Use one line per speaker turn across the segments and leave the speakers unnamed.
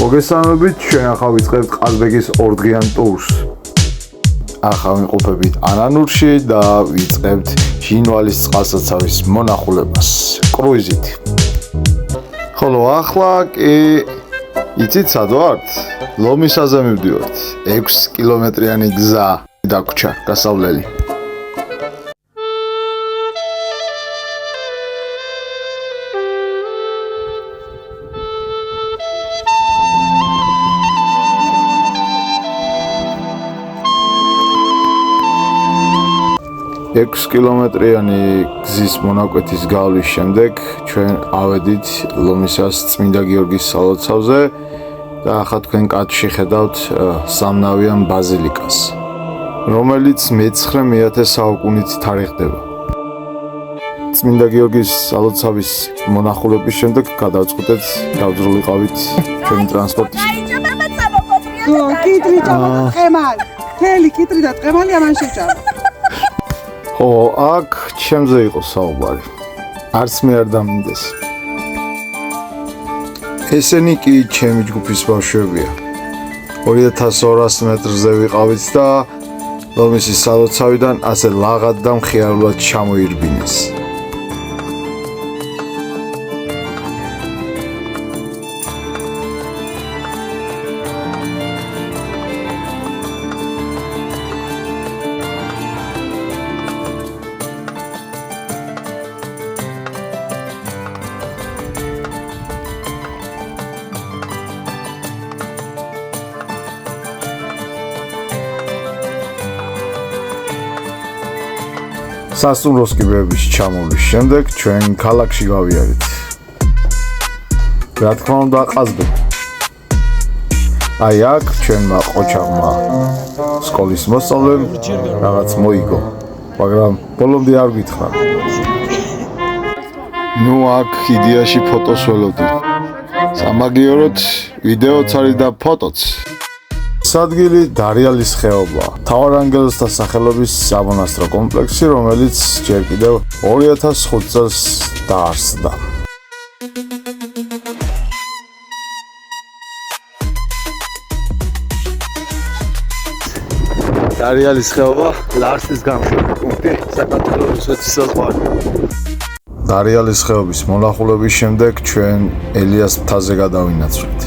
მოგესალმებით, ჩვენ ახლა ვიწყებთ ყაზბეგის ორდღიან ტურს. ახლა ვიმყოფებით ანანურში და ვიწყებთ ჟინვალის წყალსაცავის მონახულებას კრუიზით. ხოლო ახლა კი იცით სად ვართ? ლომისაზე მივდივართ. 6 კილომეტრიანი გზა დაგვრჩა გასავლელი. ექვს კილომეტრიანი გზის მონაკვეთის გავლის შემდეგ ჩვენ ავედით ლომისას წმინდა გიორგის სალოცავზე და ახლა თქვენ კადრში ხედავთ სამნავიან ბაზილიკას, რომელიც მე-9 საუკუნით თარიღდება. წმინდა გიორგის სალოცავის მონახულების შემდეგ გადავწყვეტეთ გავძრულიყავით ჩვენი ტრანსპორტის.
კიტრი და ტყემალი. თელი კიტრი და ტყემალი ამან შეჭამა.
ო, აქ ჩემზე იყო საუბარი. არც მე არ დამინდეს. ესენი კი ჩემი ჯგუფის ბავშვებია. 2200 მეტრზე ვიყავით და ლომისის სალოცავიდან ასე ლაღად და მხიარულად ჩამოირბინეს. სასტუმროს კიბეების ჩამოვლის შემდეგ ჩვენ ქალაქში გავიარეთ. რა თქმა უნდა, ყაზბეგ. აი აქ ჩვენმა ყოჩაღმა სკოლის მოსწავლემ რაღაც მოიგო, მაგრამ ბოლომდე არ გითხრა. ნუ აქ იდეაში ფოტოს ველოდი. სამაგიეროდ ვიდეოც არის და ფოტოც. ადგილი დარიალის ხეობა, მთავარანგელოზთა სახელობის სამონასტრო კომპლექსი, რომელიც ჯერ კიდევ 2005 წელს დაარსდა. დარიალის ხეობა ლარსის გამშვები პუნქტი საქართველოს რუსეთის საზღვარი. დარიალის ხეობის მონახულების შემდეგ ჩვენ ელიას მთაზე გადავინაცვლით.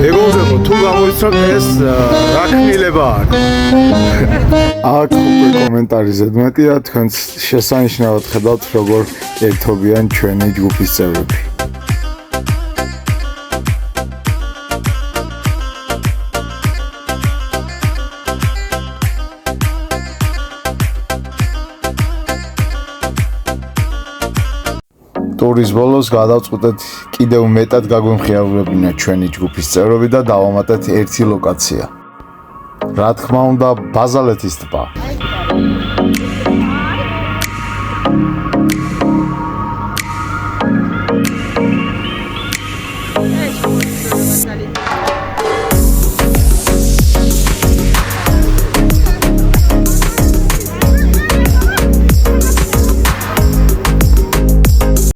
მეგობრებო, თუ გამოიცნობ ეს რა ქნილება აქვს? აქ უკვე კომენტარი ზედმეტია, თქვენც შესანიშნავად ხედავთ, როგორ ერთობიან ჩვენი ჯგუფის წევრები. ტურის ბოლოს გადავწყვეტეთ კიდევ მეტად გაგვემხიარულებინა ჩვენი ჯგუფის წევრები და დავამატეთ ერთი ლოკაცია. რა თქმა უნდა, ბაზალეთის ტბა.